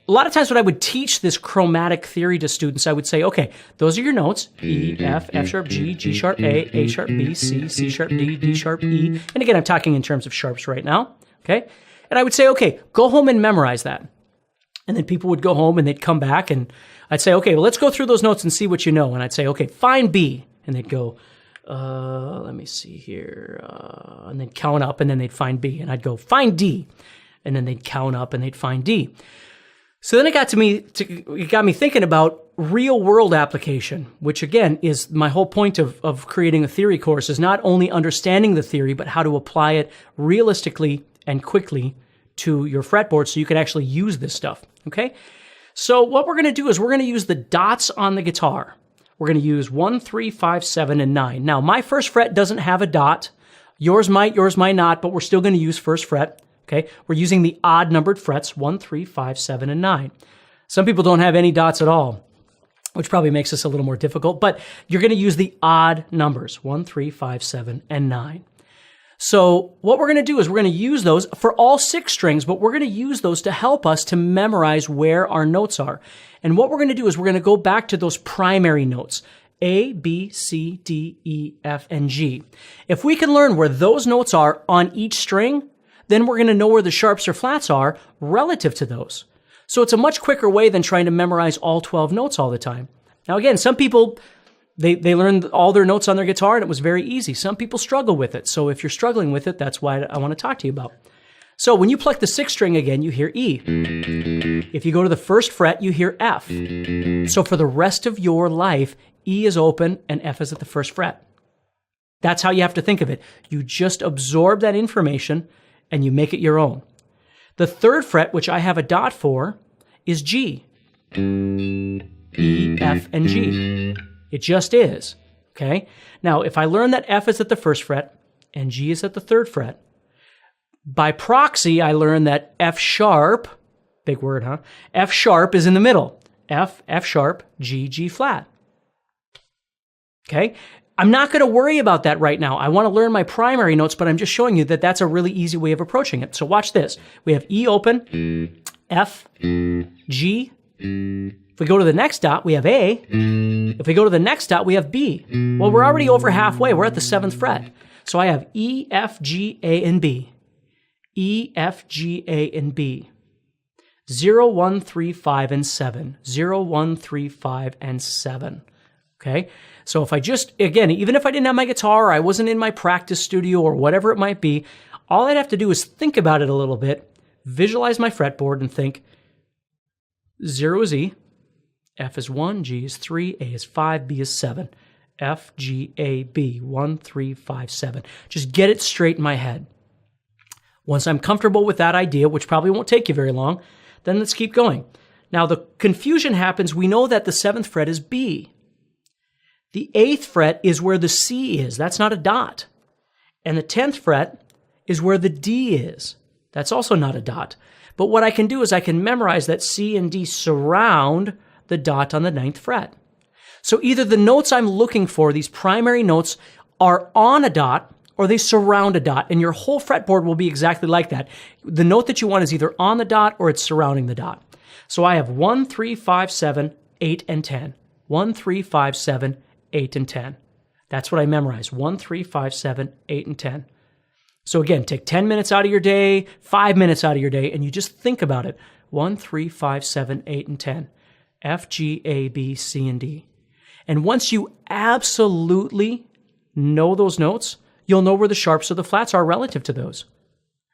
a lot of times when I would teach this chromatic theory to students, I would say, okay, those are your notes: E, F, F sharp, G, G sharp, A sharp, B, C, C sharp, D, D sharp, E. And again, I'm talking in terms of sharps right now, okay? And I would say, okay, go home and memorize that. And then people would go home and they'd come back and I'd say, okay, well, let's go through those notes and see what you know. And I'd say, okay, find B. And they'd go, let me see here. And they'd count up and then they'd find B. And I'd go, find D. And then they'd count up and they'd find D. So then it got me thinking about real world application, which again is my whole point of creating a theory course, is not only understanding the theory, but how to apply it realistically and quickly to your fretboard so you can actually use this stuff, okay? So what we're going to do is we're going to use the dots on the guitar. We're going to use 1, 3, 5, 7, and 9. Now, my first fret doesn't have a dot. Yours might not, but we're still going to use first fret. Okay, we're using the odd numbered frets, 1, 3, 5, 7, and 9. Some people don't have any dots at all, which probably makes this a little more difficult, but you're going to use the odd numbers, 1, 3, 5, 7, and 9. So what we're going to do is we're going to use those for all 6 strings, but we're going to use those to help us to memorize where our notes are. And what we're going to do is we're going to go back to those primary notes, A, B, C, D, E, F, and G. If we can learn where those notes are on each string, then we're going to know where the sharps or flats are relative to those. So it's a much quicker way than trying to memorize all 12 notes all the time. Now again, some people, they learned all their notes on their guitar and it was very easy. Some people struggle with it. So if you're struggling with it, that's why I want to talk to you about. So when you pluck the 6th string again, you hear E. If you go to the first fret, you hear F. So for the rest of your life, E is open and F is at the first fret. That's how you have to think of it. You just absorb that information and you make it your own. The 3rd fret, which I have a dot for, is G. E, F, and G. It just is, okay? Now, if I learn that F is at the first fret and G is at the 3rd fret, by proxy, I learn that F sharp, big word, huh? F sharp is in the middle. F, F sharp, G, G flat. Okay? I'm not going to worry about that right now. I want to learn my primary notes, but I'm just showing you that that's a really easy way of approaching it. So watch this. We have E open, F, G. If we go to the next dot, we have A. If we go to the next dot, we have B. Well, we're already over halfway. We're at the 7th fret. So I have E, F, G, A, and B. E, F, G, A, and B. 0, 1, 3, 5, and 7. 0, 1, 3, 5, and 7. Okay? So if I just, again, even if I didn't have my guitar or I wasn't in my practice studio or whatever it might be, all I'd have to do is think about it a little bit, visualize my fretboard and think 0 is E, F is 1, G is 3, A is 5, B is 7. F, G, A, B, 1, 3, 5, 7. Just get it straight in my head. Once I'm comfortable with that idea, which probably won't take you very long, then let's keep going. Now the confusion happens. We know that the 7th fret is B. The 8th fret is where the C is. That's not a dot. And the 10th fret is where the D is. That's also not a dot. But what I can do is I can memorize that C and D surround the dot on the 9th fret. So either the notes I'm looking for, these primary notes, are on a dot or they surround a dot, and your whole fretboard will be exactly like that. The note that you want is either on the dot or it's surrounding the dot. So I have 1, 3, 5, 7, 8, and 10. 1, 3, 5, 7, 8, and 10. That's what I memorize. 1, 3, 5, 7, 8, and 10. So again, take 10 minutes out of your day, 5 minutes out of your day, and you just think about it. 1, 3, 5, 7, 8, and 10. F, G, A, B, C, and D. And once you absolutely know those notes, you'll know where the sharps or the flats are relative to those.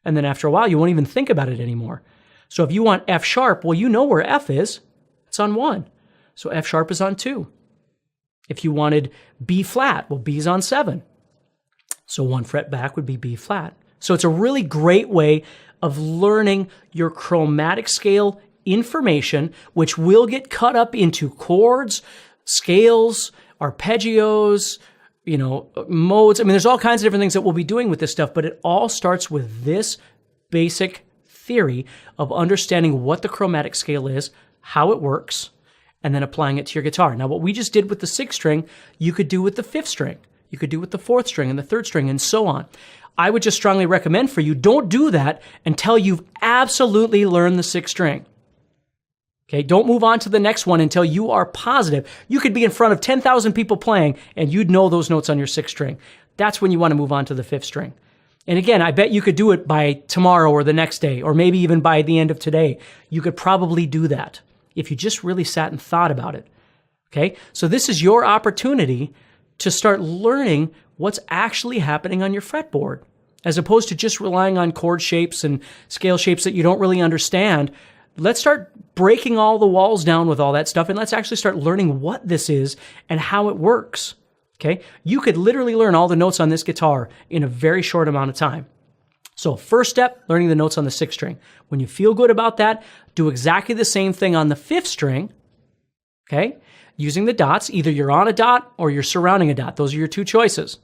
And then after a while, you won't even think about it anymore. So if you want F sharp, well, you know where F is. It's on 1. So F sharp is on 2. If you wanted B flat, well, B is on 7. So 1 fret back would be B flat. So it's a really great way of learning your chromatic scale information, which will get cut up into chords, scales, arpeggios, modes. I mean, there's all kinds of different things that we'll be doing with this stuff, but it all starts with this basic theory of understanding what the chromatic scale is, how it works, and then applying it to your guitar. Now, what we just did with the 6th string, you could do with the 5th string. You could do with the 4th string and the 3rd string and so on. I would just strongly recommend for you, don't do that until you've absolutely learned the 6th string. Okay, don't move on to the next one until you are positive. You could be in front of 10,000 people playing and you'd know those notes on your sixth string. That's when you want to move on to the fifth string. And again, I bet you could do it by tomorrow or the next day, or maybe even by the end of today. You could probably do that if you just really sat and thought about it. Okay, so this is your opportunity to start learning what's actually happening on your fretboard, as opposed to just relying on chord shapes and scale shapes that you don't really understand. Let's start breaking all the walls down with all that stuff, and let's actually start learning what this is and how it works. Okay, you could literally learn all the notes on this guitar in a very short amount of time. So first step, learning the notes on the sixth string. When you feel good about that, do exactly the same thing on the fifth string, okay? Using the dots, either you're on a dot or you're surrounding a dot. Those are your two choices,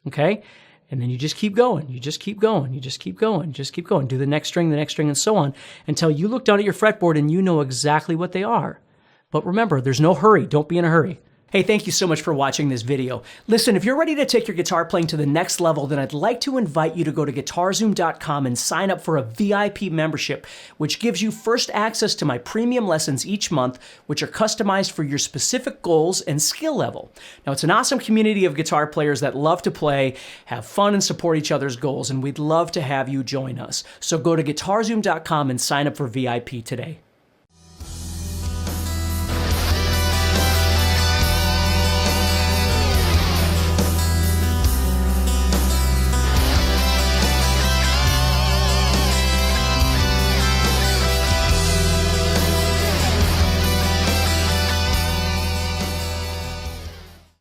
okay? And then you just keep going, you just keep going, you just keep going, you just keep going. Do the next string, and so on, until you look down at your fretboard and you know exactly what they are. But remember, there's no hurry. Don't be in a hurry. Hey, thank you so much for watching this video. Listen, if you're ready to take your guitar playing to the next level, then I'd like to invite you to go to guitarzoom.com and sign up for a VIP membership, which gives you first access to my premium lessons each month, which are customized for your specific goals and skill level. Now, it's an awesome community of guitar players that love to play, have fun, and support each other's goals, and we'd love to have you join us. So go to guitarzoom.com and sign up for VIP today.